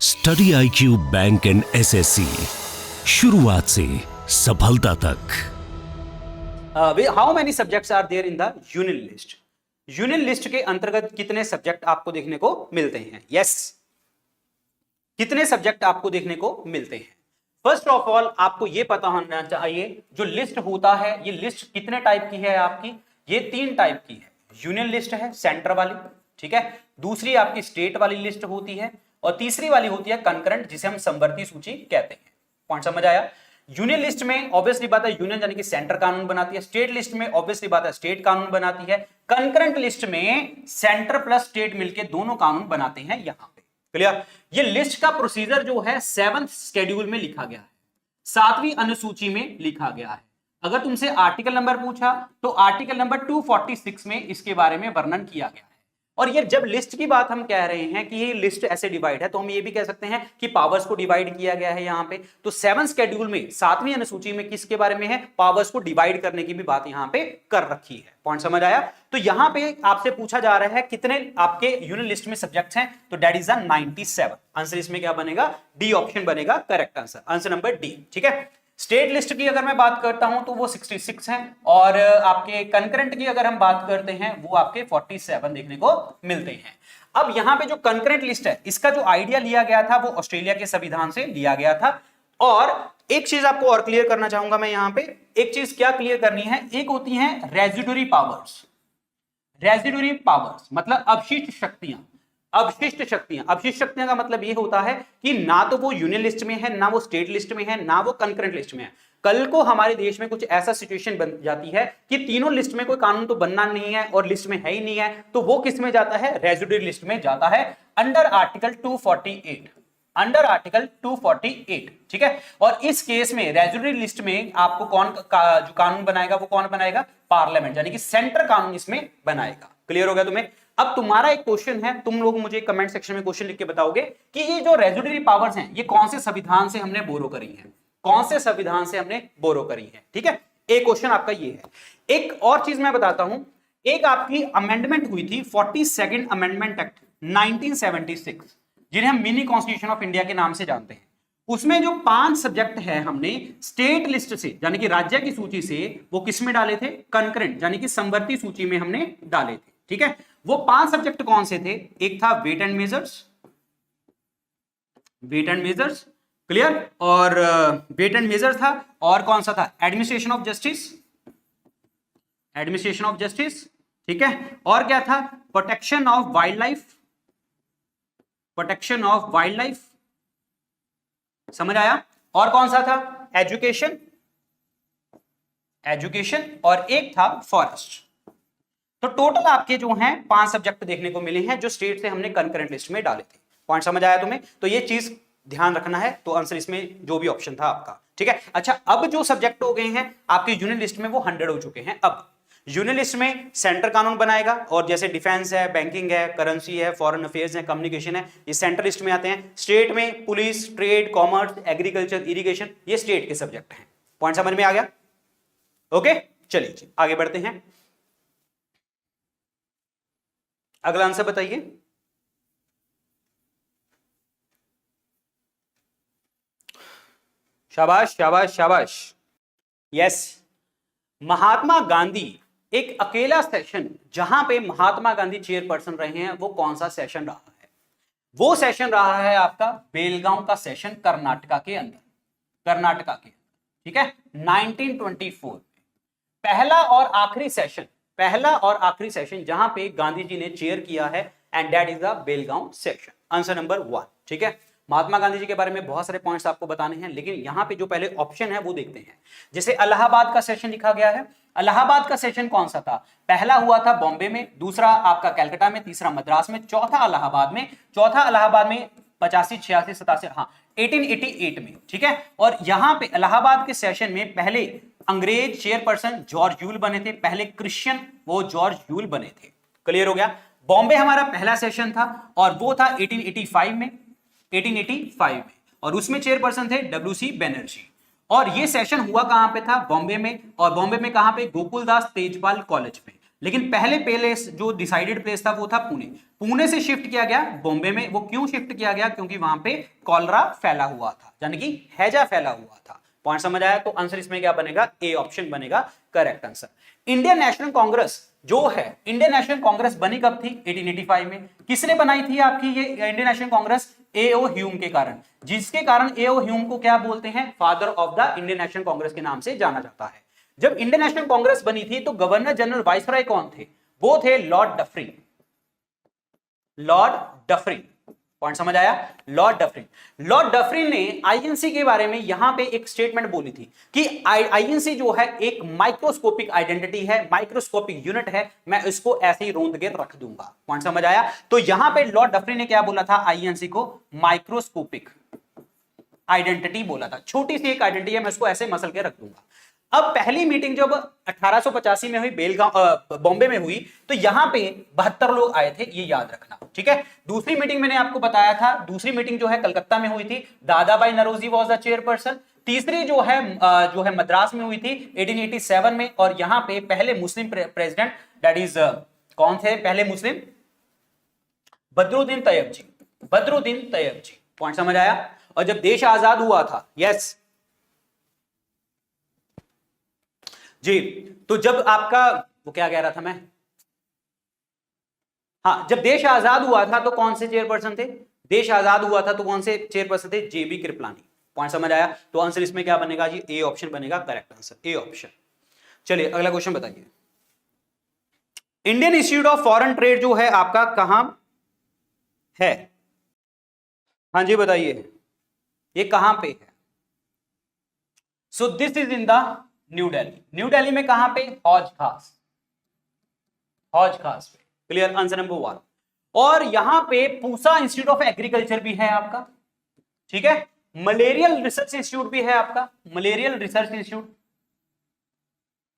Study IQ bank and SSC, शुरुआत से सफलता तक। How many subjects are there in the union list? Union list के अंतर्गत कितने सब्जेक्ट आपको देखने को मिलते हैं? यस, कितने सब्जेक्ट आपको देखने को मिलते हैं? फर्स्ट ऑफ ऑल आपको यह पता होना चाहिए जो लिस्ट होता है, ये लिस्ट कितने टाइप की है आपकी? ये 3 टाइप की है। यूनियन लिस्ट है सेंटर वाली, ठीक है, दूसरी आपकी स्टेट वाली लिस्ट होती है, और तीसरी वाली होती है कंकरेंट, जिसे हम समवर्ती सूची कहते हैं। पॉइंट समझ आया? यूनियन लिस्ट में ऑब्वियसली बात है यूनियन यानी कि सेंटर कानून बनाती है, स्टेट लिस्ट में ऑब्वियसली बात है स्टेट कानून बनाती है, कंकरेंट लिस्ट में सेंटर प्लस स्टेट मिलके दोनों कानून बनाते हैं। यहां पे क्लियर? ये लिस्ट का प्रोसीजर जो है 7th शेड्यूल में लिखा गया है, 7वीं अनुसूची में लिखा गया है। अगर तुमसे आर्टिकल नंबर पूछा तो आर्टिकल नंबर 246 में इसके बारे में वर्णन किया गया है। और ये जब लिस्ट की बात हम कह रहे हैं कि ये लिस्ट ऐसे डिवाइड है, तो हम ये भी कह सकते हैं कि पावर्स को डिवाइड किया गया है यहां पे। तो 7th शेड्यूल में 7वीं अनुसूची में किसके बारे में है? पावर्स को डिवाइड करने की भी बात यहां पे कर रखी है। पॉइंट समझ आया? तो यहां पे आपसे पूछा जा रहा है कितने आपके यूनियन लिस्ट में सब्जेक्ट्स हैं, तो दैट इज 97। आंसर इसमें क्या बनेगा? डी ऑप्शन बनेगा correct answer, answer number D. ठीक है। स्टेट लिस्ट की अगर मैं बात करता हूं तो वो 66 है, और आपके कंकरेंट की अगर हम बात करते हैं वो आपके 47 देखने को मिलते हैं। अब यहां पे जो कंकरेंट लिस्ट है, इसका जो आइडिया लिया गया था वो ऑस्ट्रेलिया के संविधान से लिया गया था। और एक चीज आपको और क्लियर करना चाहूंगा मैं यहां पे, एक चीज क्या क्लियर करनी है, एक होती है रेजिडुअरी पावर्स। रेजिडुअरी पावर्स मतलब अवशिष्ट शक्तियां। अवशिष्ट शक्तियां का मतलब यह होता है कि ना तो वो यूनियन लिस्ट में है, ना वो स्टेट लिस्ट में है, ना वो कंकरेंट लिस्ट में है। कल को हमारे देश में कुछ ऐसा सिचुएशन बन जाती है कि तीनों लिस्ट में कोई कानून तो बनना नहीं है और लिस्ट में है ही नहीं है, तो वो किस में जाता है? रेजिडुअरी लिस्ट में जाता है, अंडर आर्टिकल 248, अंडर आर्टिकल 248। ठीक है। और इस केस में रेजिडुअरी लिस्ट में आपको कौन जो कानून बनाएगा वो कौन बनाएगा? पार्लियामेंट, यानी कि सेंटर कानून इसमें बनाएगा। क्लियर हो गया तुम्हें? अब तुम्हारा एक क्वेश्चन है, तुम लोग मुझे कमेंट सेक्शन में क्वेश्चन लिख के बताओगे कि ये जो रेजिडुअरी पावर्स हैं ये कौन से संविधान से हमने बोरो करी है, कौन से संविधान से हमने बोरो करी है। ठीक है, एक क्वेश्चन आपका ये है। एक और चीज मैं बताता हूं, एक आपकी अमेंडमेंट हुई थी 42nd अमेंडमेंट एक्ट 1976, जिन्हें हम मिनी कॉन्स्टिट्यूशन ऑफ इंडिया के नाम से जानते हैं। उसमें जो 5 सब्जेक्ट है हमने स्टेट लिस्ट से यानी कि राज्य की सूची से वो किस में डाले थे? कंकरेंट यानी कि समवर्ती सूची में हमने डाले थे। ठीक है, वो 5 सब्जेक्ट कौन से थे? एक था weight and measures, weight and measures, clear, और वेट एंड मेजर था, और कौन सा था? Administration of justice, administration of justice. ठीक है, और क्या था? Protection of wildlife, protection of wildlife, समझ आया? और कौन सा था? एजुकेशन, एजुकेशन, और एक था फॉरेस्ट। तो टोटल आपके जो हैं 5 सब्जेक्ट देखने को मिले हैं जो स्टेट से हमने कंकरेंट लिस्ट में डाले थे। पॉइंट समझ आया तुम्हें? तो ये चीज ध्यान रखना है, तो आंसर इसमें जो भी ऑप्शन था आपका। ठीक है। अच्छा, अब जो सब्जेक्ट हो गए हैं आपके यूनियन लिस्ट में वो 100 हो चुके हैं। अब यूनियन लिस्ट में सेंटर कानून बनाएगा, और जैसे डिफेंस है, बैंकिंग है, करेंसी है, फॉरेन अफेयर्स है, कम्युनिकेशन है, ये सेंट्रल लिस्ट में आते हैं। स्टेट में police, trade, commerce, agriculture, irrigation, ये स्टेट के सब्जेक्ट हैं। पॉइंट समझ में आ गया? ओके, चलिए आगे बढ़ते हैं। अगला आंसर बताइए। शाबाश शाबाश शाबाश। यस, महात्मा गांधी एक अकेला सेशन जहां पे महात्मा गांधी चेयरपर्सन रहे हैं, वो कौन सा सेशन रहा है? वो सेशन रहा है आपका बेलगांव का सेशन, कर्नाटका के अंदर, कर्नाटका के अंदर। ठीक है, 1924 में पहला और आखिरी सेशन, पहला और आखिरी सेशन जहां पे गांधी जी ने चेयर किया है, and that is the Belgaum session, answer number 1। ठीक है, महात्मा गांधी जी के बारे में बहुत सारे पॉइंट्स आपको बताने हैं, लेकिन यहां पे जो पहले ऑप्शन है वो देखते हैं। जैसे इलाहाबाद का सेशन लिखा गया है, इलाहाबाद का सेशन कौन सा था? पहला हुआ था बॉम्बे में, दूसरा आपका कलकत्ता में, तीसरा मद्रास में, चौथा इलाहाबाद में, चौथा इलाहाबाद में 85, 86, 87, हाँ 1888 में। ठीक है, और यहां पे इलाहाबाद के सेशन में पहले अंग्रेज चेयरपर्सन जॉर्ज यूल बने थे, पहले क्रिश्चियन वो जॉर्ज यूल बने थे। क्लियर हो गया? बॉम्बे हमारा पहला सेशन था और वो था 1885 में, 1885 में, और उसमें चेयरपर्सन थे WC बनर्जी। और ये सेशन हुआ कहां पे था? बॉम्बे में, और बॉम्बे में कहां पे? गोकुलदास तेजपाल कॉलेज में। लेकिन पहले प्लेस जो डिसाइडेड प्लेस था वो था पुणे। पुणे से शिफ्ट किया गया बॉम्बे में। वो क्यों शिफ्ट किया गया? क्योंकि वहां पे कॉलरा फैला हुआ था, यानी कि हैजा फैला हुआ था। पॉइंट समझ आया? तो आंसर इसमें क्या बनेगा? ए ऑप्शन बनेगा correct answer. Indian national Congress जो है, इंडियन नेशनल कांग्रेस बनी कब थी? 1885 में। किसने बनाई थी आपकी ये Indian national Congress? A.O.. Hume के कारण, जिसके कारण ए.ओ. ह्यूम को क्या बोलते हैं? Father of the Indian national Congress के नाम से जाना जाता है। जब इंडियन नेशनल कांग्रेस बनी थी तो गवर्नर जनरल वाइसरॉय कौन थे? वो थे Lord Dufferin. Lord Dufferin, point समझ आया? Lord Dufferin. लॉर्ड डफरिन ने आईएनसी के बारे में यहां पे एक स्टेटमेंट बोली थी कि आईएनसी जो है एक माइक्रोस्कोपिक आइडेंटिटी है, माइक्रोस्कोपिक यूनिट है, मैं इसको ऐसे ही रोंद के रख दूंगा। पॉइंट समझ आया? तो यहां पे लॉर्ड डफरिन ने क्या बोला था? आईएनसी को माइक्रोस्कोपिक आइडेंटिटी बोला था। छोटी सी एक आइडेंटिटी है, मैं इसको ऐसे मसल के रख दूंगा। अब पहली मीटिंग जब 1885 में हुई, बेलगांव बॉम्बे में हुई, तो यहां पे 72 लोग आए थे, ये याद रखना, ठीक है। दूसरी मीटिंग मैंने आपको बताया था, दूसरी मीटिंग जो है कलकत्ता में हुई थी, Dadabhai Naoroji was the chairperson. तीसरी जो है मद्रास में हुई थी 1887 में, और यहां पे पहले मुस्लिम प्रेसिडेंट दैट इज कौन थे? पहले मुस्लिम बदरुद्दीन तैयब जी। बदरुद्दीन तैयब जी, पॉइंट समझ आया? और जब देश आजाद हुआ था, यस जी, तो जब आपका वो क्या कह रहा था मैं, हाँ, जब देश आजाद हुआ था तो कौन से चेयरपर्सन थे? देश आजाद हुआ था तो कौन से चेयरपर्सन थे? जेबी कृपलानी। पॉइंट समझ आया? तो आंसर इसमें क्या बनेगा जी? ए ऑप्शन बनेगा करेक्ट आंसर, ए ऑप्शन। चलिए अगला क्वेश्चन बताइए। Indian institute of foreign trade जो है आपका कहां है? हाँ जी बताइए, ये कहां पे है? So this is in the new Delhi. New Delhi में कहां पे? हौज खास, हौज खास पे। क्लियर? Answer number 1। और यहां पे पूसा इंस्टीट्यूट ऑफ एग्रीकल्चर भी है आपका, ठीक है। मलेरियल रिसर्च इंस्टीट्यूट भी है आपका, मलेरियल रिसर्च इंस्टीट्यूट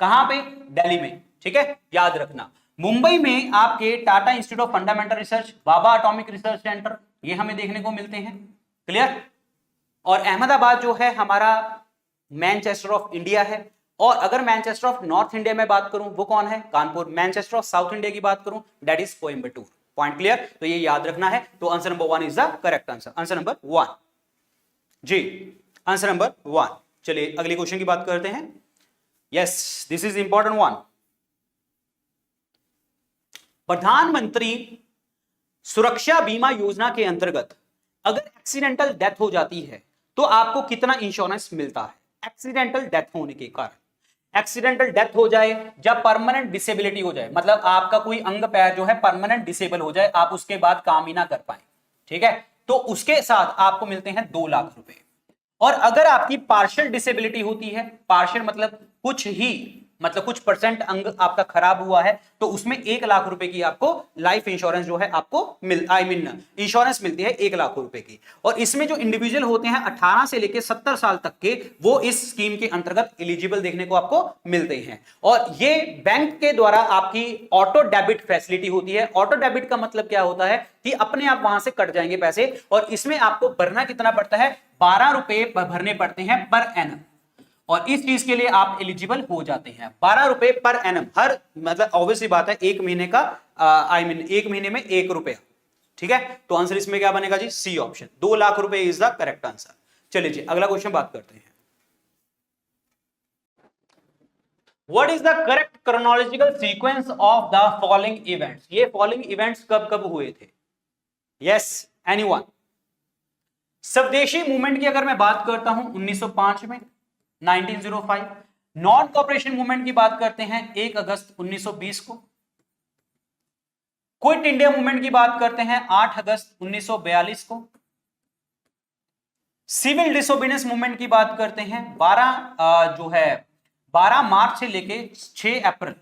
कहां पे? दिल्ली में, ठीक है, याद रखना। मुंबई में आपके Tata institute of fundamental research, Baba atomic research centre, ये हमें देखने को मिलते हैं। क्लियर? और अहमदाबाद जो है हमारा मैनचेस्टर ऑफ इंडिया है। और अगर मैनचेस्टर ऑफ नॉर्थ इंडिया में बात करूं वो कौन है? Kanpur. Manchester of South India की बात करूं that is Coimbatore. Point clear? तो ये याद रखना है। तो answer number 1 is the correct answer, answer number 1 जी, आंसर नंबर 1। चलिए अगले क्वेश्चन की बात करते हैं। Yes, this is important one. प्रधानमंत्री सुरक्षा बीमा योजना के अंतर्गत अगर एक्सीडेंटल डेथ हो जाती है तो आपको कितना इंश्योरेंस मिलता है? एक्सीडेंटल डेथ होने के कारण, एक्सीडेंटल डेथ हो जाए या परमानेंट डिसेबिलिटी हो जाए, मतलब आपका कोई अंग पैर जो है परमानेंट डिसेबल हो जाए, आप उसके बाद काम ही ना कर पाए, ठीक है, तो उसके साथ आपको मिलते हैं 2 लाख रुपए। और अगर आपकी पार्शियल डिसेबिलिटी होती है, पार्शियल मतलब कुछ ही, मतलब कुछ परसेंट अंग आपका खराब हुआ है, तो उसमें 1 लाख रुपए की आपको लाइफ इंश्योरेंस जो है आपको इंश्योरेंस मिलती है 1 लाख रुपए की। और इसमें जो इंडिविजुअल होते हैं 18 से लेकर 70 साल तक के, वो इस स्कीम के अंतर्गत एलिजिबल देखने को आपको मिलते हैं। और ये बैंक के द्वारा आपकी ऑटो डेबिट फैसिलिटी होती है। ऑटो डेबिट का मतलब क्या होता है कि अपने आप वहां से कट जाएंगे पैसे, और इसमें आपको भरना कितना पड़ता है? 12 रुपए भरने पड़ते हैं पर एनम, और इस चीज के लिए आप एलिजिबल हो जाते हैं। 12 रुपए पर एनम, हर मतलब ऑब्वियसली बात है, एक महीने का एक महीने में 1 रुपया, ठीक है। तो आंसर इसमें क्या बनेगा जी? सी ऑप्शन, 2 लाख रुपए इज द करेक्ट आंसर। चलिए जी अगला क्वेश्चन बात करते हैं। What is the correct chronological sequence of the following events? ये फॉलोइंग इवेंट्स कब कब हुए थे? Yes, anyone? स्वदेशी मूवमेंट की अगर मैं बात करता हूं 1905 में, 1905। नॉन कॉपरेशन मूवमेंट की बात करते हैं 1 अगस्त 1920 को। क्विट इंडिया मूवमेंट की बात करते हैं 8 अगस्त 1942 को। सिविल डिसोबीडियंस मूवमेंट की बात करते हैं 12 मार्च से लेके 6 अप्रैल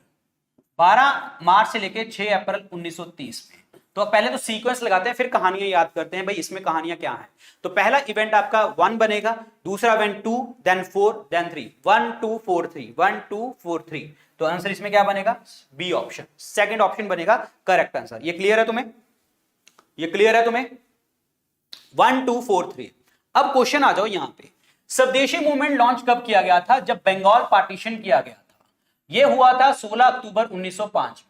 12 मार्च से लेके 6 अप्रैल 1930 में। तो पहले तो सीक्वेंस लगाते हैं, फिर कहानियां याद करते हैं भाई इसमें कहानियां क्या हैं। तो पहला इवेंट आपका 1 बनेगा, दूसरा इवेंट 2, देन 4, देन 3, 1 2 4 3, 1 2 4 3। तो आंसर इसमें क्या बनेगा? बी ऑप्शन, सेकंड ऑप्शन बनेगा करेक्ट आंसर। ये क्लियर है तुम्हें? ये क्लियर है तुम्हें? 1 2 4 3। अब क्वेश्चन आ जाओ यहां पे, स्वदेशी मूवमेंट लॉन्च कब किया गया था? जब बंगाल पार्टीशन किया गया था। ये हुआ था 16 अक्टूबर 1905 में।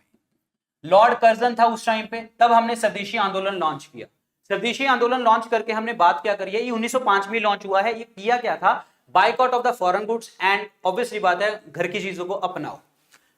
लॉर्ड कर्जन था उस टाइम पे, तब हमने स्वदेशी आंदोलन लॉन्च किया। स्वदेशी आंदोलन लॉन्च करके हमने बात क्या करी है, ये 1905 में लॉन्च हुआ है। ये किया क्या था, boycott of the foreign goods and obviously बात है घर की चीजों को अपनाओ।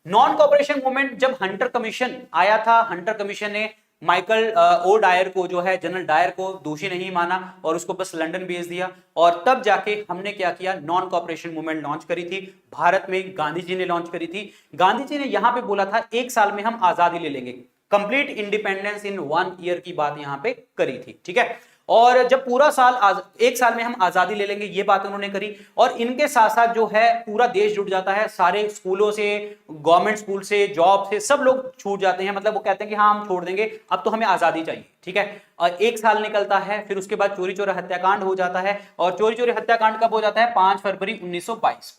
नॉन कॉपरेशन मूवमेंट, जब हंटर कमीशन आया था, हंटर कमीशन ने माइकल ओ डायर को जो है, जनरल डायर को दोषी नहीं माना और उसको बस लंदन भेज दिया। और तब जाके हमने क्या किया, नॉन कॉपरेशन मूवमेंट लॉन्च करी थी भारत में, गांधी जी ने लॉन्च करी थी। गांधी जी ने यहां पे बोला था 1 साल में हम आजादी ले लेंगे, कंप्लीट इंडिपेंडेंस इन 1 ईयर की बात यहां पे करी थी, ठीक है। और जब पूरा साल 1 साल में हम आजादी ले लेंगे, ये बात उन्होंने करी। और इनके साथ साथ जो है पूरा देश जुट जाता है, सारे स्कूलों से, गवर्नमेंट स्कूल से, जॉब से, सब लोग छूट जाते हैं। मतलब वो कहते हैं कि हाँ हम छोड़ देंगे, अब तो हमें आजादी चाहिए, ठीक है। और 1 साल निकलता है, फिर उसके बाद चोरी चोरी हत्याकांड हो जाता है। और चोरी चोरी हत्याकांड कब हो जाता है, 5 फरवरी 1922।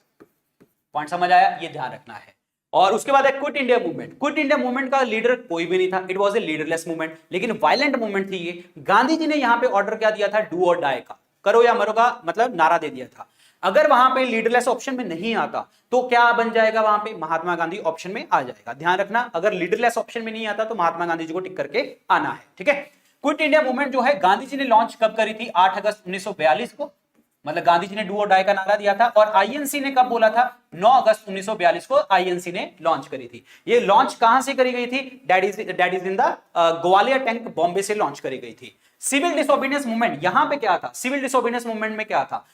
पॉइंट समझ आया, ये ध्यान रखना है। और उसके बाद है quit India movement. Quit India movement का लीडर कोई भी नहीं था, it was a leaderless movement, लेकिन वायलेंट मूवमेंट थी ये। गांधी जी ने यहां पे ऑर्डर क्या दिया था, डू और डाई का, करो या मरो का मतलब नारा दे दिया था। अगर वहां पे लीडरलेस ऑप्शन में नहीं आता तो क्या बन जाएगा, वहां पे महात्मा गांधी ऑप्शन में आ जाएगा। ध्यान रखना, अगर लीडरलेस ऑप्शन में नहीं आता तो महात्मा गांधी जी को टिक करके आना है, ठीक है। क्विट इंडिया मूवमेंट जो है गांधी जी ने लॉन्च कब करी थी, 8 अगस्त 1942 को। मतलब गांधी जी ने डू और डाई का नारा दिया था। और आईएनसी ने कब बोला था, 9 अगस्त 1942 को आईएनसी ने लॉन्च करी थी। ये लॉन्च कहां से करी गई थी, that is in the Gwalior tank, Bombay से लॉन्च करी गई थी। सिविल डिसोबीडियंस मूवमेंट, यहां पे क्या था, सिविल डिसोबीडियंस मूवमेंट में क्या था,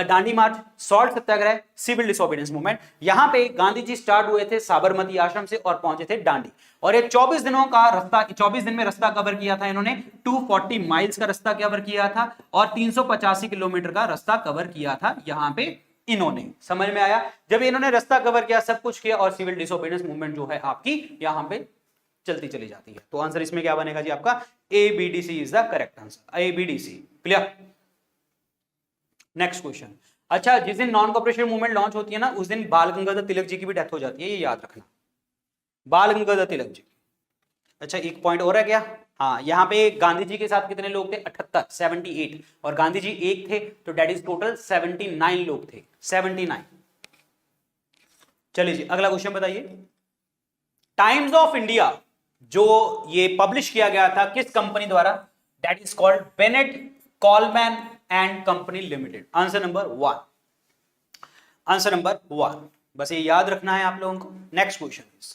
दांडी मार्च, सॉल्ट सत्याग्रह, सिविल डिसोबीडियंस मूवमेंट। यहां पे गांधी जी स्टार्ट हुए थे साबरमती आश्रम से और पहुंचे थे दांडी। और ये 24 दिनों का रास्ता, 24 दिन में रास्ता कवर किया था इन्होंने। 240 माइल्स का रास्ता कवर किया था और 385 किलोमीटर का रास्ता कवर किया था यहां पे इन्होंने। समझ में आया, जब इन्होंने रास्ता कवर किया, सब कुछ किया, और सिविल डिसोबीडियंस मूवमेंट जो है आपकी यहां पे चलती चली जाती है। तो आंसर इसमें क्या बनेगा जी आपका, ABDC is the correct answer, ABDC। Clear. Next question. अच्छा, जिस दिन नॉन कॉपरेशन मूवमेंट लॉन्च होती है ना, उस दिन बाल गंगाधर तिलक जी की भी डेथ हो जाती है, ये याद रखना, बाल गंगाधर तिलक जी। अच्छा, एक पॉइंट और है क्या, हाँ, यहां पे गांधी जी के साथ कितने लोग थे, 78, 78, और गांधी जी एक थे, तो डेट इज टोटल 79 लोग थे, 79। चलिए जी अगला क्वेश्चन बताइए। टाइम्स ऑफ इंडिया जो ये पब्लिश किया गया था किस कंपनी द्वारा, that is called Bennett Coleman and company limited. Answer number 1, answer number 1, बस ये याद रखना है आप लोगों को। नेक्स्ट क्वेश्चन इज,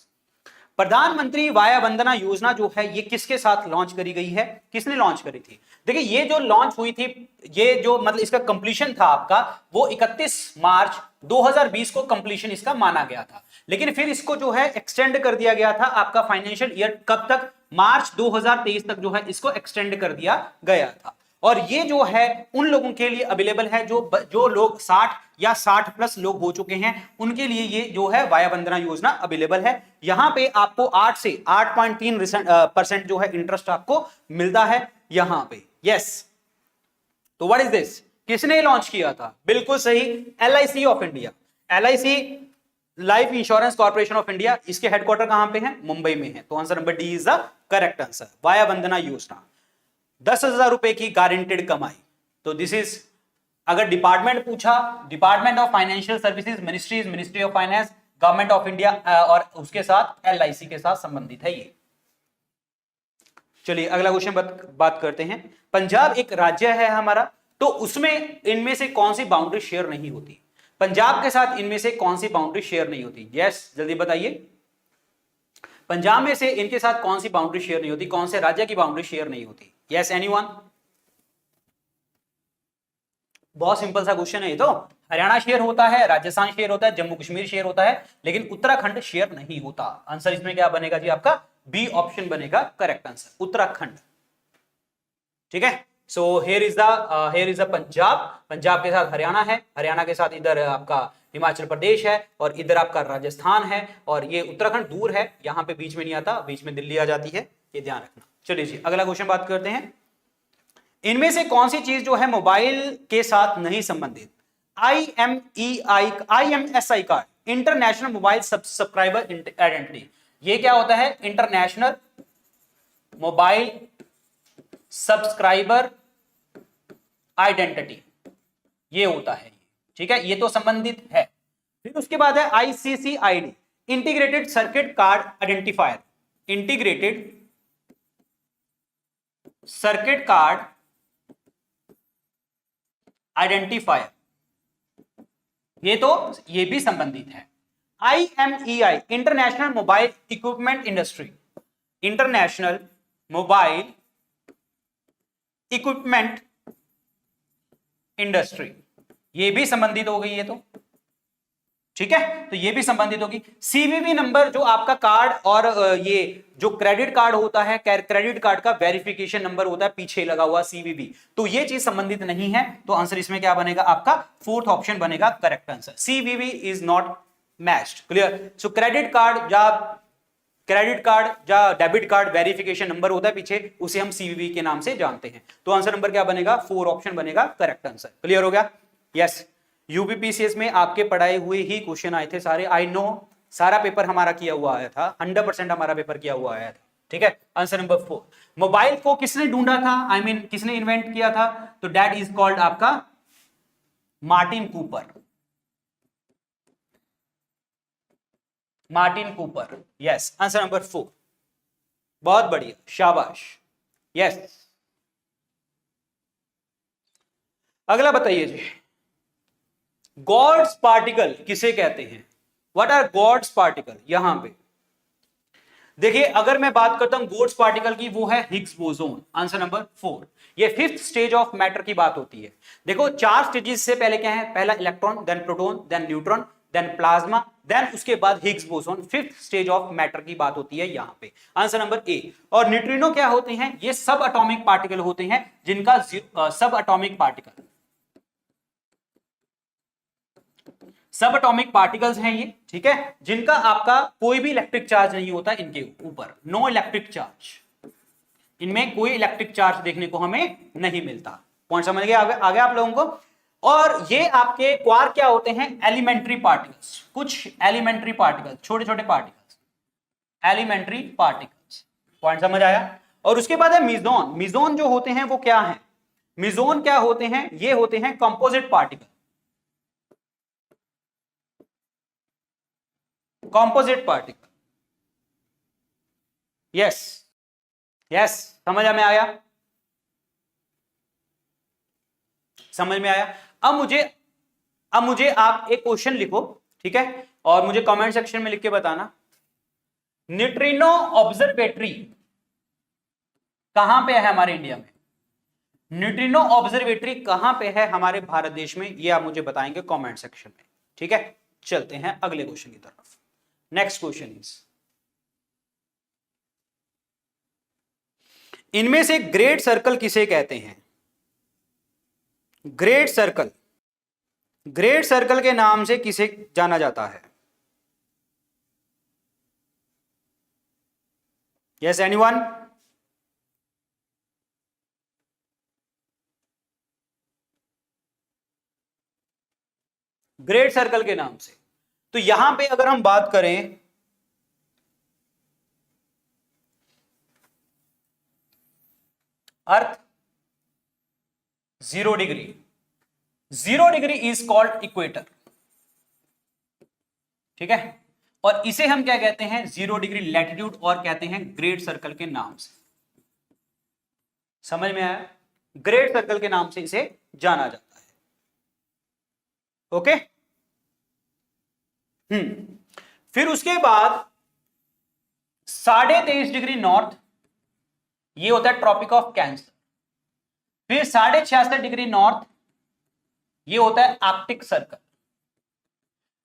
प्रधानमंत्री वाया वंदना योजना जो है ये किसके साथ लॉन्च करी गई है, किसने लॉन्च करी थी। देखिए ये जो लॉन्च हुई थी, ये जो मतलब इसका कंप्लीशन था आपका, वो 31 मार्च 2020 को कंप्लीशन इसका माना गया था। लेकिन फिर इसको जो है एक्सटेंड कर दिया गया था आपका फाइनेंशियल ईयर कब तक, मार्च 2023 तक जो है इसको एक्सटेंड कर दिया गया था। और ये जो है उन लोगों के लिए अवेलेबल है जो लोग 60 या 60 प्लस लोग हो चुके हैं, उनके लिए ये जो है वाया वंदना योजना अवेलेबल है। यहां पे आपको 8 से 8.3% जो है इंटरेस्ट आपको मिलता है यहां पे। यस, तो व्हाट इज दिस, किसने लॉन्च किया था, बिल्कुल सही, LIC of India, LIC life insurance corporation of India. इसके हेडक्वार्टर कहां पे है, मुंबई में है। तो answer number D is the correct answer, Vaya Vandana Yojana. 10,000 रुपए की गारंटेड कमाई। तो दिस इज, अगर डिपार्टमेंट पूछा, department of financial services, ministry of finance, government of India, और उसके साथ LIC के साथ संबंधित है ये। चलिए अगला क्वेश्चन बात करते हैं। पंजाब एक राज्य है हमारा, तो उसमें इनमें से कौन सी बाउंड्री शेयर नहीं होती, पंजाब के साथ इनमें से कौन सी बाउंड्री शेयर नहीं होती। यस, जल्दी बताइए, पंजाब में से इनके साथ कौन सी बाउंड्री शेयर नहीं होती, कौन से राज्य की बाउंड्री शेयर नहीं होती। Yes, anyone. बहुत सिंपल सा क्वेश्चन है ये तो। हरियाणा शेयर होता है, राजस्थान शेयर होता है, जम्मू कश्मीर शेयर होता है, लेकिन उत्तराखंड शेयर नहीं होता। आंसर इसमें क्या बनेगा जी आपका, बी ऑप्शन बनेगा करेक्ट आंसर, उत्तराखंड। ठीक है, so here is the Punjab, Punjab के साथ हरियाणा है, हरियाणा के साथ इधर आपका हिमाचल प्रदेश है, और इधर आपका राजस्थान है, और ये उत्तराखंड दूर है, यहां पे बीच में नहीं आता, बीच में दिल्ली आ जाती है, ये ध्यान रखना। चलिए जी अगला क्वेश्चन बात करते हैं। इनमें से कौन सी चीज जो है मोबाइल के साथ नहीं संबंधित, IMSI card, international mobile subscriber identity. ये क्या होता है, इंटरनेशनल मोबाइल सब्सक्राइबर आइडेंटिटी, ये होता है। ठीक है, ये तो संबंधित है। फिर उसके बाद है ICCID, integrated circuit card identifier, integrated circuit card identifier, ये भी संबंधित है। IMEI, international mobile equipment industry, international mobile equipment industry, ये भी संबंधित हो गई है, तो ठीक है, तो ये भी संबंधित होगी। CVV नंबर, जो आपका कार्ड और ये जो क्रेडिट कार्ड होता है, क्रेडिट कार्ड का वेरिफिकेशन नंबर होता है पीछे लगा हुआ CVV, तो ये चीज संबंधित नहीं है, तो आंसर इसमें क्या बनेगा आपका, फोर्थ ऑप्शन बनेगा correct answer. CVV is not matched, clear. So credit card या डेबिट कार्ड वेरिफिकेशन नंबर होता है पीछे, उसे हम CVV के नाम से जानते हैं, तो आंसर नंबर क्या बनेगा, 4 ऑप्शन बनेगा करेक्ट आंसर। क्लियर हो गया? यस, यूपीपीसीएस में आपके पढ़ाए हुए ही क्वेश्चन आए थे सारे, आई नो, सारा पेपर हमारा किया हुआ आया था, 100% हमारा पेपर किया हुआ आया था, ठीक है। आंसर नंबर 4, मोबाइल को किसने ढूंढा था, आई मीन किसने इन्वेंट किया था, तो दैट इज कॉल्ड आपका Martin Cooper, Martin Cooper, yes, answer number 4, बहुत बढ़िया, शाबाश, यस। अगला बताइए जी, गॉड्स पार्टिकल किसे कहते हैं, व्हाट आर गॉड्स पार्टिकल। यहां पे देखिए, अगर मैं बात करता हूं गॉड्स पार्टिकल की, वो है हिग्स बोसोन, आंसर नंबर 4, ये 5th स्टेज ऑफ मैटर की बात होती है। देखो 4 स्टेजेस से पहले क्या है, पहला electron, then proton, then neutron, then plasma, then उसके बाद Higgs boson, 5th stage of matter की बात होती है यहां पे, आंसर नंबर ए। और न्यूट्रिनो क्या होते हैं, ये सब एटॉमिक पार्टिकल होते हैं, जिनका सब एटॉमिक पार्टिकल, सब एटॉमिक पार्टिकल्स हैं ये, ठीक है, जिनका आपका कोई भी इलेक्ट्रिक चार्ज नहीं होता इनके ऊपर, नो इलेक्ट्रिक चार्ज, इनमें कोई इलेक्ट्रिक चार्ज देखने को हमें नहीं मिलता। पॉइंट समझ गए आगे आप लोगों को। और ये आपके क्वार्क क्या होते हैं, एलिमेंट्री पार्टिकल्स, कुछ एलिमेंट्री पार्टिकल्स, छोटे छोटे पार्टिकल्स, एलिमेंट्री पार्टिकल्स, पॉइंट समझ आया। और उसके बाद है मिजोन, मिजोन जो होते हैं वो क्या है, मिजोन क्या होते हैं, ये होते हैं composite particle, composite particle, yes yes, समझ में आया, समझ में आया। अब मुझे आप एक क्वेश्चन लिखो, ठीक है, और मुझे कमेंट सेक्शन में लिख के बताना, न्यूट्रिनो ऑब्जर्वेटरी कहां पे है हमारे इंडिया में, न्यूट्रिनो ऑब्जर्वेटरी कहां पे है हमारे भारत देश में, ये आप मुझे बताएंगे कमेंट सेक्शन में, ठीक है। चलते हैं अगले क्वेश्चन की तरफ। नेक्स्ट क्वेश्चन इज, इनमें से ग्रेट सर्कल किसे कहते हैं, ग्रेट सर्कल, ग्रेट सर्कल के नाम से किसे जाना जाता है, यस एनीवन, ग्रेट सर्कल के नाम से। तो यहां पे अगर हम बात करें, अर्थ 0 degree, 0 degree is called equator, ठीक है, और इसे हम क्या कहते हैं, 0 डिग्री लैटिट्यूड, और कहते हैं ग्रेट सर्कल के नाम से, समझ में आया, ग्रेट सर्कल के नाम से इसे जाना जाता है, ओके। फिर उसके बाद 23.5 डिग्री नॉर्थ, ये होता है ट्रॉपिक ऑफ कैंसर, फिर 66.5 डिग्री नॉर्थ, ये होता है आर्कटिक सर्कल,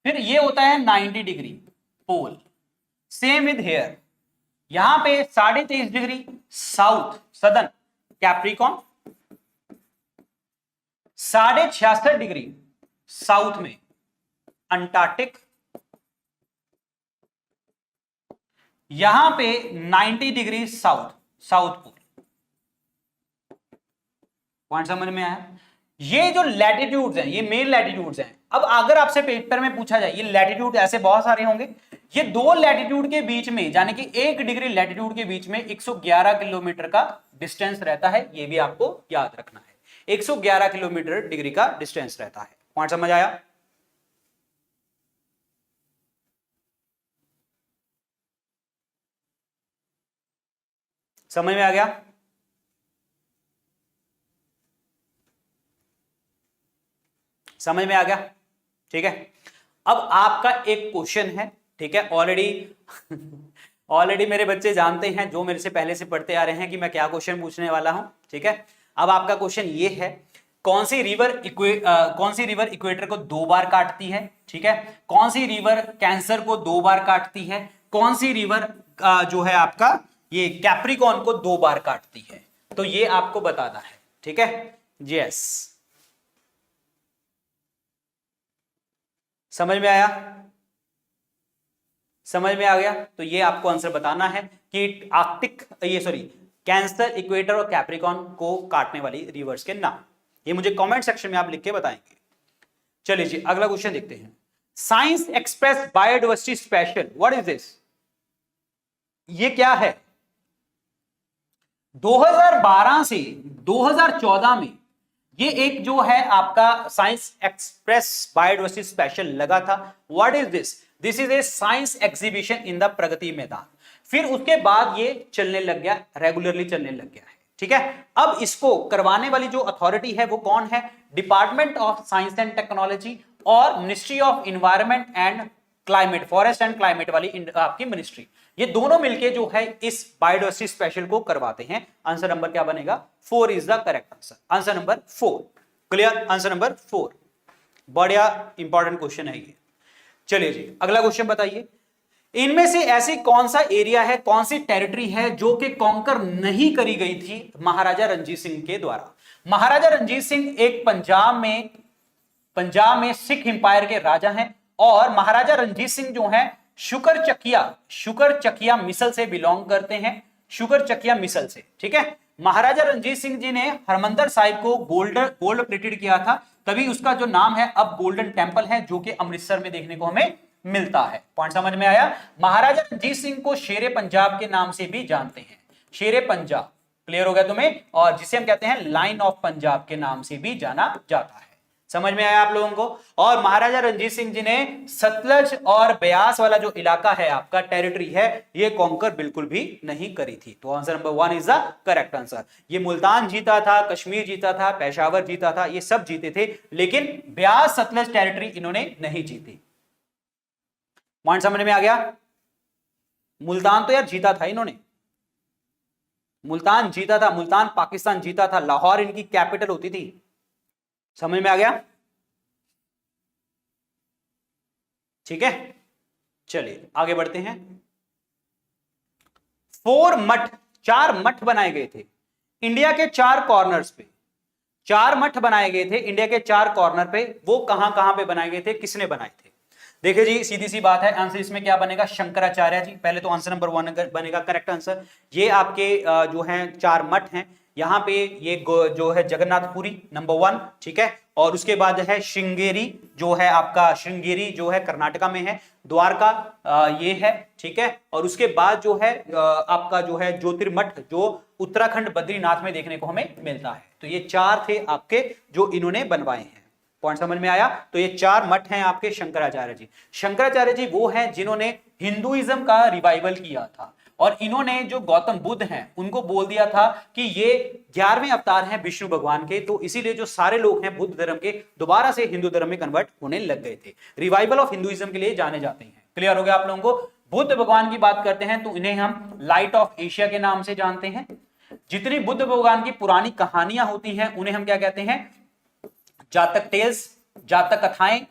फिर ये होता है 90 degree pole, same with here, यहां पे 23.5 degree south southern Capricorn, 66.5 degree south में अंटार्कटिक, यहां पे 90 degree south, south pole, point समझ में आया। ये जो लैटिट्यूड्स हैं, ये मेन लैटिट्यूड्स हैं। अब अगर आपसे पेपर में पूछा जाए, ये लैटिट्यूड ऐसे बहुत सारे होंगे, ये दो लैटिट्यूड के बीच में, यानी कि 1 डिग्री लैटिट्यूड के बीच में 111 किलोमीटर का डिस्टेंस रहता है, ये भी आपको याद रखना है, 111 किलोमीटर डिग्री का डिस्टेंस रहता है, पॉइंट समझ आया। समझ में आ गया? समझ में आ गया? ठीक है, अब आपका एक क्वेश्चन है, ठीक है, ऑलरेडी मेरे बच्चे जानते हैं जो मेरे से पहले से पढ़ते आ रहे हैं कि मैं क्या क्वेश्चन पूछने वाला हूं, ठीक है। अब आपका क्वेश्चन ये है, कौन सी रिवर इक्वेटर को 2 बार काटती है, ठीक है, कौन सी रिवर कैंसर को 2 बार काटती है, कौन सी रिवर जो है आपका ये कैप्रिकॉर्न को 2 बार काटती है, तो ये आपको बताना है, ठीक है। यस, समझ में आया? समझ में आ गया? तो ये आपको आंसर बताना है कि कैंसर, इक्वेटर और कैप्रिकॉर्न को काटने वाली रिवर्स के नाम। ये मुझे कमेंट सेक्शन में आप लिख के बताएंगे। चलिए जी, अगला क्वेश्चन देखते हैं। Science express biodiversity special, what is this? ये क्या है? 2012 से 2014 में ये एक जो है आपका साइंस एक्सप्रेस बायोडाइवर्सिटी स्पेशल लगा था। What is this? This is a science exhibition in the Pragati Maidan. फिर उसके बाद ये चलने लग गया, रेगुलरली चलने लग गया है, ठीक है। अब इसको करवाने वाली जो अथॉरिटी है वो कौन है? Department of science and technology और ministry of environment and climate, forest and climate वाली आपकी मिनिस्ट्री, ये दोनों मिलके जो है इस बायोडाइवर्सिटी स्पेशल को करवाते हैं। आंसर नंबर क्या बनेगा? 4 is the correct answer. Answer number 4, clear? Answer number 4, बढ़िया इंपॉर्टेंट क्वेश्चन है ये। चलिए जी, अगला क्वेश्चन बताइए। इनमें से ऐसी कौन सा एरिया है, कौन सी टेरिटरी है जो कि कॉन्कर नहीं करी गई थी महाराजा रणजीत सिंह के द्वारा? महाराजा रणजीत सिंह एक पंजाब में सिख एम्पायर के राजा हैं और महाराजा रणजीत सिंह जो हैं शुकर चकिया मिसल से बिलोंग करते हैं, शुकर चकिया मिसल से, ठीक है। महाराजा रणजीत सिंह जी ने हरमंदिर साहिब को गोल्ड प्लेटेड किया था, तभी उसका जो नाम है अब गोल्डन टेंपल है, जो कि अमृतसर में देखने को हमें मिलता है। पॉइंट समझ में आया? महाराजा रणजीत सिंह को शेरे पंजाब के नाम से भी जानते हैं, शेरे पंजाब, क्लियर हो गया तुम्हें? और जिसे हम कहते हैं लाइन ऑफ पंजाब के नाम से भी जाना जाता है। समझ में आया आप लोगों को? और महाराजा रणजीत सिंह जी ने सतलज और ब्यास वाला जो इलाका है आपका, टेरिटरी है, ये कॉन्कर बिल्कुल भी नहीं करी थी। तो answer number 1 is the correct answer. ये मुल्तान जीता था, कश्मीर जीता था, पेशावर जीता था, ये सब जीते थे, लेकिन ब्यास सतलज टेरिटरी इन्होंने नहीं जीती। पॉइंट समझ में आ गया? मुल्तान तो यार जीता था इन्होंने, मुल्तान जीता था, मुल्तान पाकिस्तान जीता था, लाहौर इनकी कैपिटल होती थी। समझ में आ गया? ठीक है, चलिए आगे बढ़ते हैं। 4 मठ बनाए गए थे इंडिया के 4 कॉर्नर्स पे, 4 मठ बनाए गए थे इंडिया के 4 कॉर्नर पे। वो कहां कहां पे बनाए गए थे, किसने बनाए थे? देखिए जी, सीधी सी बात है, आंसर इसमें क्या बनेगा? शंकराचार्य जी। पहले तो आंसर नंबर 1 बनेगा करेक्ट आंसर। ये आपके जो हैं 4 मठ हैं, यहाँ पे ये जो है जगन्नाथपुरी नंबर 1, ठीक है, और उसके बाद है श्रृंगेरी, जो है आपका श्रृंगेरी जो है कर्नाटका में है, द्वारका ये है, ठीक है, और उसके बाद जो है आपका जो है ज्योतिर्मठ, जो उत्तराखंड बद्रीनाथ में देखने को हमें मिलता है। तो ये 4 थे आपके जो इन्होंने बनवाए हैं। पॉइंट समझ में आया? तो ये 4 मठ हैं आपके शंकराचार्य जी। शंकराचार्य जी वो हैं जिन्होंने हिंदुइज्म का रिवाइवल किया था, और इन्होंने जो गौतम बुद्ध हैं उनको बोल दिया था कि ये 11वें अवतार हैं विष्णु भगवान के, तो इसीलिए जो सारे लोग हैं बुद्ध धर्म के दोबारा से हिंदू धर्म में कन्वर्ट होने लग गए थे। रिवाइवल ऑफ हिंदुइज्म के लिए जाने जाते हैं। क्लियर हो गया आप लोगों को? बुद्ध भगवान की बात करते हैं तो इन्हें हम लाइट ऑफ एशिया के नाम से जानते हैं। जितनी बुद्ध भगवान की पुरानी कहानियां होती हैं उन्हें हम क्या कहते हैं? जातक टेल्स, जातक कथाएं।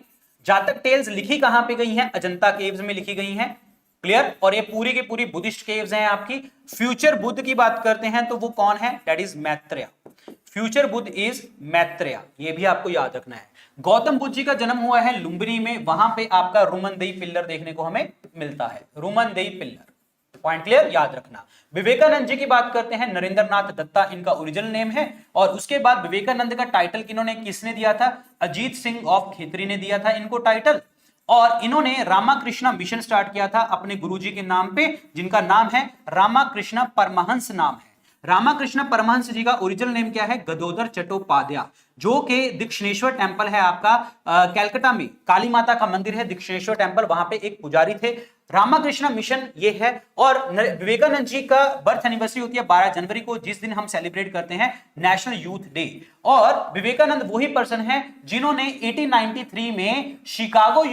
जातक टेल्स लिखी कहां पे गई हैं? अजंता केव्स में लिखी गई हैं। क्लियर? और ये पूरी की पूरी बुद्धिस्ट केव्स हैं आपकी। फ्यूचर बुद्ध की बात करते हैं तो वो कौन है? That is Maitreya. Future Buddha is Maitreya, ये भी आपको याद रखना है। गौतम बुद्ध जी का जन्म हुआ है लुम्बिनी में, वहां पे आपका रुमनदेई पिल्लर देखने को हमें मिलता है, रुमनदेई पिल्लर। Point clear? याद रखना। विवेकानंद जी की बात करते हैं, नरेंद्रनाथ दत्ता इनका ओरिजिनल नेम है, और उसके बाद विवेकानंद का टाइटल किसने दिया था? अजीत सिंह ऑफ खेतरी ने दिया था इनको टाइटल। और इन्होंने रामाकृष्णा मिशन स्टार्ट किया था अपने गुरुजी के नाम पे, जिनका नाम है रामाकृष्णा परमहंस नाम है। रामाकृष्ण परमहंस जी का ओरिजिनल नेम क्या है? गदोदर चट्टोपाध्याय, जो कि दक्षिणेश्वर टेम्पल है आपका कैलकाटा में, काली माता का मंदिर है दक्षिणेश्वर टेम्पल, वहां पे एक पुजारी थे। रामाकृष्ण मिशन ये है। और विवेकानंद जी का बर्थ एनिवर्सरी होती है 12 जनवरी को, जिस दिन हम सेलिब्रेट करते हैं नेशनल यूथ डे। और विवेकानंद वही पर्सन है जिन्होंने 1893 में शिकागो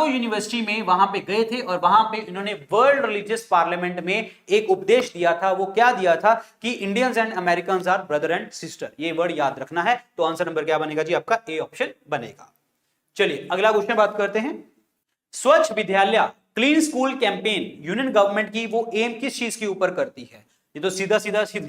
यूनिवर्सिटी में वहां पे गए थे और वहां पे इन्होंने वर्ल्ड रिलीजियस पार्लियामेंट में एक उपदेश दिया था। वो क्या दिया था कि Indians and Americans are brother and sister. ये वर्ड याद रखना है। तो आंसर नंबर क्या बनेगा जी? आपका ए ऑप्शन बनेगा। चलिए अगला क्वेश्चन बात करते हैं। स्वच्छ विद्यालय clean school campaign union government की वो एम किस चीज के ऊपर करती है? ये तो सीधी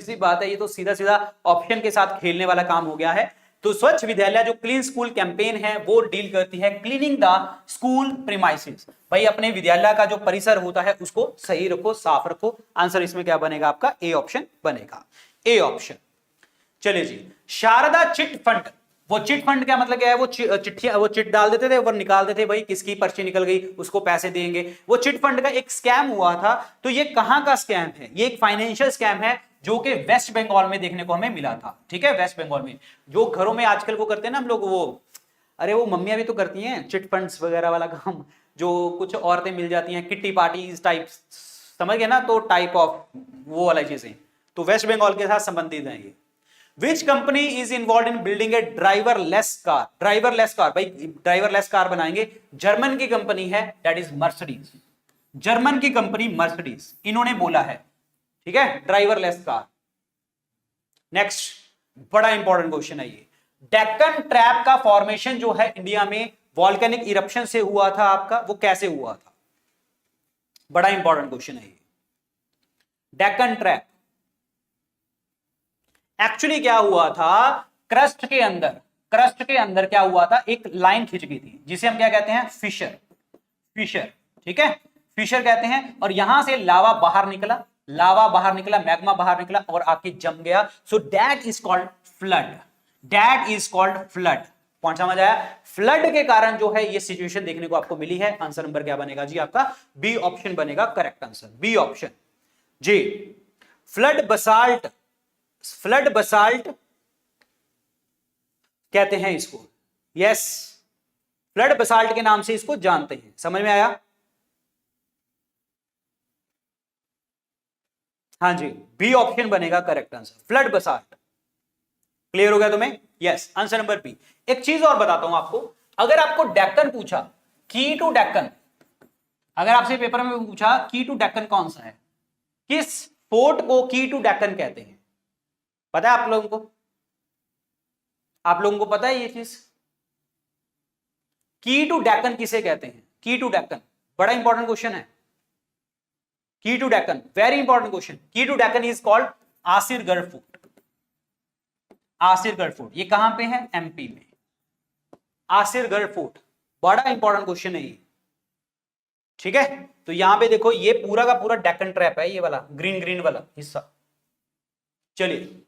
सी बात है। ये तो सीधा ऑप्शन के साथ खेलने वाला काम हो गया है। तो स्वच्छ विद्यालय जो क्लीन स्कूल कैंपेन है वो डील करती है क्लीनिंग द स्कूल प्रीमाइसेस। भाई अपने विद्यालय का जो परिसर होता है उसको सही रखो, साफ रखो। आंसर इसमें क्या बनेगा? आपका ए ऑप्शन बनेगा, ए ऑप्शन। चलिए जी, शारदा चिट फंड, वो चिट फंड क्या मतलब क्या है? वो चिट्ठियां, वो चिट डाल देते थे, ऊपर निकाल देते, भाई किसकी पर्ची निकल गई उसको पैसे देंगे। वो चिट फंड का एक स्कैम हुआ था। तो ये कहां का स्कैम है? ये एक फाइनेंशियल स्कैम है जो कि वेस्ट बंगाल में देखने को हमें मिला था। ठीक है, वेस्ट बंगाल में जो घरों में आजकल वो करते हैं ना हम लोग, वो अरे वो मम्मियां भी तो करती हैं चिट फंड्स वगैरह वाला काम, जो कुछ औरतें मिल जाती हैं, किट्टी पार्टीज टाइप, समझ गए ना? तो टाइप ऑफ वो वाली चीजें तो वेस्ट बंगाल के साथ संबंधित है ये। Which company is involved in building a driverless car? driverless car, भाई driverless कार बनाएंगे। जर्मन की कंपनी है, that is Mercedes। जर्मन की कंपनी Mercedes, इन्होंने बोला है। ठीक है, ड्राइवरलेस कार। नेक्स्ट बड़ा इंपॉर्टेंट क्वेश्चन है ये। डेक्कन ट्रैप का फॉर्मेशन जो है इंडिया में वॉल्केनिक इरप्शन से हुआ था आपका, वो कैसे हुआ था? बड़ा इंपॉर्टेंट क्वेश्चन है ये। डेक्कन ट्रैप एक्चुअली क्या हुआ था? क्रस्ट के अंदर क्या हुआ था? एक लाइन खिंच गई थी जिसे हम क्या कहते हैं? फिशर। ठीक है, फिशर कहते हैं। और यहां से लावा बाहर निकला, मैग्मा बाहर निकला और आके जम गया। So that is called flood. Point समझ आया? फ्लड के कारण जो है ये सिचुएशन देखने को आपको मिली है। आंसर नंबर क्या बनेगा जी? आपका बी ऑप्शन बनेगा करेक्ट आंसर, बी ऑप्शन जी। फ्लड बसाल्ट कहते हैं इसको। यस, फ्लड बसाल्ट के नाम से इसको जानते हैं। समझ में आया? हाँ जी, बी ऑप्शन बनेगा correct answer, flood basalt. Clear हो गया तुम्हें? Yes, answer number B. एक चीज और बताता हूं आपको, अगर आपको डेक्कन पूछा, की टू डेक्कन, अगर आपसे पेपर में पूछा की टू डेक्कन कौन सा है, किस फोर्ट को की टू डेक्कन कहते हैं? पता है आप लोगों को? पता है ये चीज? की टू डेक्कन किसे कहते हैं? की टू डेक्कन बड़ा इंपॉर्टेंट क्वेश्चन है। Key to Deccan very important question. Key to Deccan is called Asirgarh fort. ये कहां पे है? एमपी में। आसिरगढ़ फोर्ट बड़ा इंपॉर्टेंट क्वेश्चन है ये। ठीक है, तो यहां पे देखो ये पूरा का पूरा डेक्कन ट्रैप है, ये वाला ग्रीन वाला हिस्सा। चलिए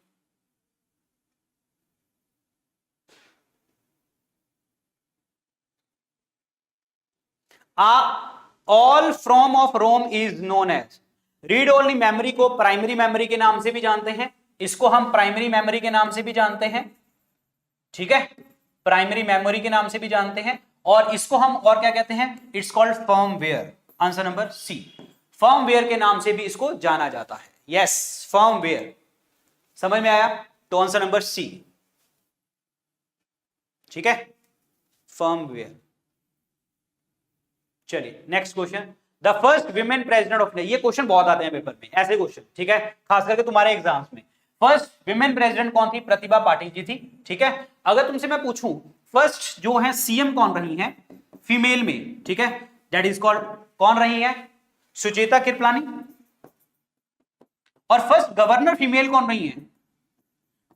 all form of ROM is known as read only memory को प्राइमरी मेमोरी के नाम से भी जानते हैं, इसको हम प्राइमरी मेमोरी के नाम से भी जानते हैं। ठीक है, प्राइमरी मेमोरी के नाम से भी जानते हैं। और इसको हम और क्या कहते हैं? It's called firmware. Answer number C, firmware के नाम से भी इसको जाना जाता है। Yes, firmware. समझ में आया? तो आंसर नंबर सी। ठीक है, फर्मवेयर। चलिए next question. The first women president of India, ये क्वेश्चन बहुत आते हैं पेपर में, ऐसे क्वेश्चन। ठीक है, खास करके तुम्हारे एग्जाम्स में। फर्स्ट विमेन प्रेसिडेंट कौन थी? प्रतिभा पाटिल जी थी। ठीक है, अगर तुमसे मैं पूछूं फर्स्ट जो है सीएम कौन रही है फीमेल में? ठीक है, दैट इज कॉल्ड कौन रही है? सुचेता कृपलानी। और फर्स्ट गवर्नर फीमेल कौन रही है?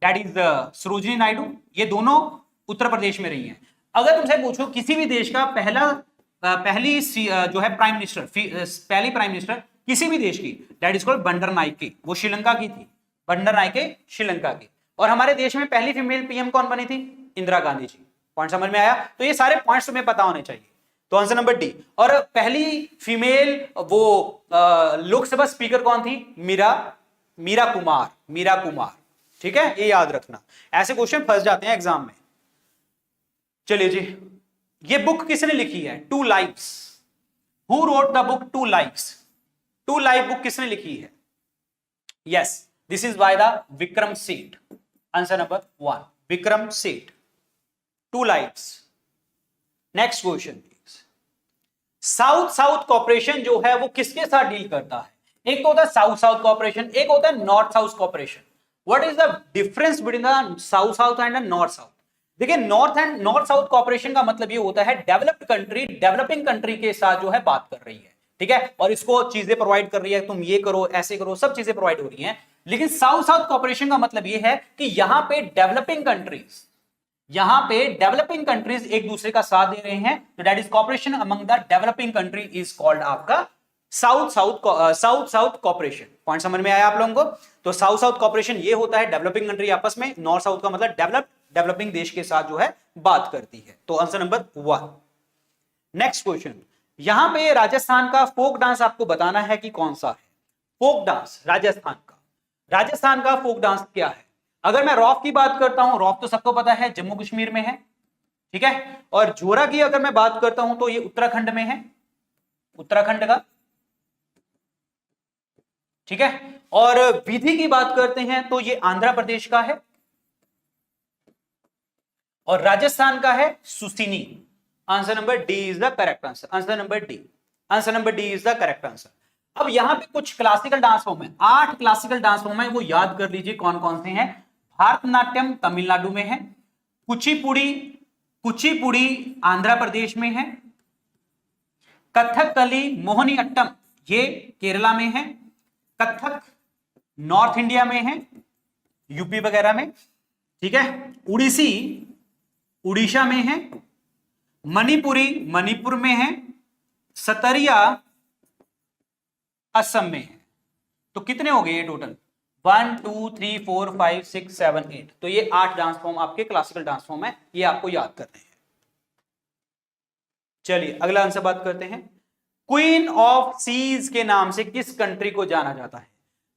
That is Sarojini Naidu. ये दोनों उत्तर प्रदेश में रही हैं। अगर तुमसे पूछो किसी भी देश का पहली जो है प्राइम मिनिस्टर, पहली प्राइम मिनिस्टर किसी भी देश की, दैट इज कॉल्ड बंडरनाइके। वो श्रीलंका की थी, बंडरनाइके श्रीलंका की। और हमारे देश में पहली फीमेल पीएम कौन बनी थी? इंदिरा गांधी जी। पॉइंट समझ में आया? तो ये सारे पॉइंट्स तुम्हें पता होने चाहिए। तो आंसर नंबर डी। और पहली फीमेल वो लोकसभा स्पीकर कौन थी? मीरा कुमार, मीरा कुमार, ठीक है, ये याद रखना, ऐसे क्वेश्चन फंस जाते हैं एग्जाम में। चलिए जी, ये बुक किसने लिखी है? Two lives. Who wrote the book two lives? Two live book किसने लिखी है? Yes, this is by the Vikram Seth. Answer number 1, Vikram Seth, two lives. Next question, south south corporation जो है वो किसके साथ डील करता है? एक तो होता है साउथ साउथ कॉर्पोरेशन, एक होता है north south corporation. What is the difference between the south south and north south? देखिए, नॉर्थ साउथ कॉर्पोरेशन का मतलब ये होता है डेवलप्ड कंट्री डेवलपिंग कंट्री के साथ जो है बात कर रही है, ठीक है, और इसको चीजें प्रोवाइड कर रही है, तुम ये करो, ऐसे करो, सब चीजें प्रोवाइड हो रही हैं। लेकिन साउथ साउथ कॉर्पोरेशन का मतलब ये है कि यहां पे डेवलपिंग कंट्रीज एक दूसरे का साथ दे रहे हैं, तो that is corporation among the developing country is called आपका साउथ साउथ कॉर्पोरेशन। पॉइंट समझ में आया आप लोगों को? तो साउथ साउथ कॉर्पोरेशन ये होता है डेवलपिंग कंट्री आपस में, नॉर्थ साउथ का मतलब डेवलपिंग देश के साथ जो है बात करती है। तो आंसर नंबर 1। नेक्स्ट क्वेश्चन, यहां पे राजस्थान का फोक डांस आपको बताना है कि कौन सा है। फोक डांस राजस्थान का फोक डांस क्या है? अगर मैं रॉफ की बात करता हूं, रॉफ तो सबको पता है जम्मू कश्मीर में है, ठीक है, और जोरा की अगर मैं बात करता हूं तो ये उत्तराखंड में है, उत्तराखंड का, ठीक है, और विधि की बात करते हैं तो ये आंध्र प्रदेश का है, और राजस्थान का है सुसीनी। Answer number D is the correct answer. Answer number D is the correct answer. अब यहां पे कुछ क्लासिकल डांस फॉर्म है, 8 क्लासिकल डांस फॉर्म है, वो याद कर लीजिए कौन कौन से हैं। भारतनाट्यम तमिलनाडु में है, कुचिपुड़ी आंध्र प्रदेश में है, कथकली मोहिनीअट्टम ये केरला में है, कथक नॉर्थ इंडिया में है, यूपी वगैरह में, ठीक है, उड़ीसी उड़ीसा में है, मणिपुरी मणिपुर में है, सतरिया असम में है। तो कितने हो गए ये टोटल? 1 2 3 4 5 6 7 8। तो ये 8 डांस फॉर्म आपके क्लासिकल डांस फॉर्म है, ये आपको याद करने हैं। चलिए अगला आंसर बात करते हैं। क्वीन ऑफ सीज के नाम से किस कंट्री को जाना जाता है?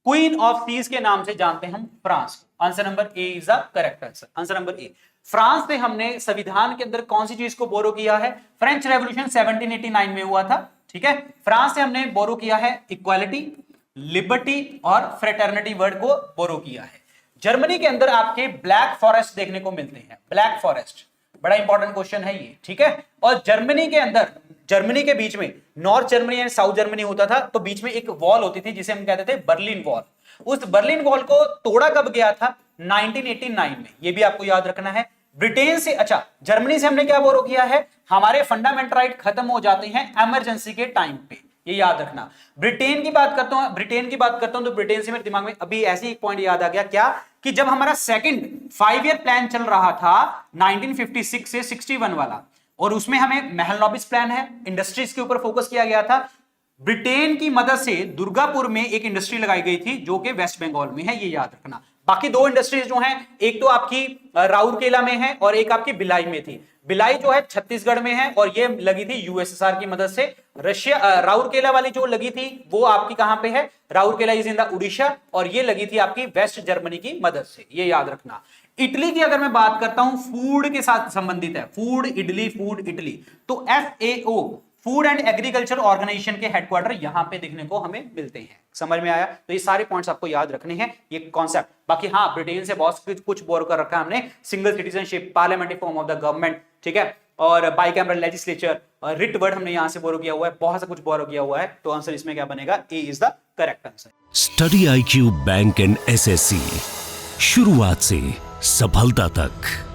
क्वीन ऑफ सीज के नाम से जानते हैं हम फ्रांस को। Answer number A is the correct answer. Answer number A. France से हमने संविधान के अंदर कौन सी चीज को बोरो किया है? फ्रेंच रेवोल्यूशन 1789 में हुआ था, ठीक है, फ्रांस से हमने बोरो किया है इक्वालिटी, लिबर्टी और फ्रेटर्निटी वर्ड को बोरो किया है। जर्मनी के अंदर आपके ब्लैक फॉरेस्ट देखने को मिलते हैं, ब्लैक फॉरेस्ट, बड़ा इंपॉर्टेंट क्वेश्चन है ये, ठीक है। और जर्मनी के अंदर, जर्मनी के बीच में north Germany and south Germany होता था, तो बीच में एक वॉल होती थी जिसे हम कहते थे बर्लिन वॉल। उस बर्लिन वॉल को तोड़ा कब गया था? 1989 में, ये भी आपको याद रखना है। ब्रिटेन से, अच्छा जर्मनी से हमने क्या बोरो किया है? हमारे फंडामेंटल राइट खत्म हो जाते हैं इमरजेंसी के टाइम पे, ये याद रखना। ब्रिटेन की बात करता हूं तो ब्रिटेन से मेरे दिमाग में अभी ऐसे एक पॉइंट याद आ गया, क्या कि जब हमारा सेकंड 5 ईयर प्लान चल रहा था 1956 से 61 वाला, और उसमें हमें महलनोबिस प्लान है, इंडस्ट्रीज के ऊपर फोकस किया गया था। ब्रिटेन की मदद से दुर्गापुर में एक इंडस्ट्री लगाई गई थी जो कि वेस्ट बंगाल में है, ये याद रखना। बाकी 2 इंडस्ट्रीज जो हैं, एक तो आपकी राउरकेला में है और एक आपकी भिलाई में थी। भिलाई जो है छत्तीसगढ़ में है और ये लगी थी यूएसएसआर की मदद से। रशिया, राउरकेला वाली जो लगी थी वो आपकी कहां पे है? Rourkela is in the Orissa, और ये लगी थी आपकी वेस्ट जर्मनी की मदद से, ये याद रखना। इटली की अगर मैं बात करता हूं, फूड के साथ संबंधित है, फूड इटली, तो FAO food and agriculture organisation के हेडक्वार्टर यहां पे देखने को हमें मिलते हैं। समझ में आया? तो ये सारे पॉइंट्स आपको याद रखने हैं, ये कॉन्सेप्ट। बाकी हाँ, ब्रिटेन से बहुत कुछ बोरो कर रखा है हमने, single citizenship, parliamentary form of the government, ठीक है, और बाइकैमरल लेजिस्लेचर, रिट वर्ड हमने यहां से बोरो किया हुआ है, बहुत सा कुछ बोरो किया हुआ है। तो आंसर इसमें क्या बनेगा? A is the correct answer. Study IQ bank and SSC, शुरुआत से सफलता तक।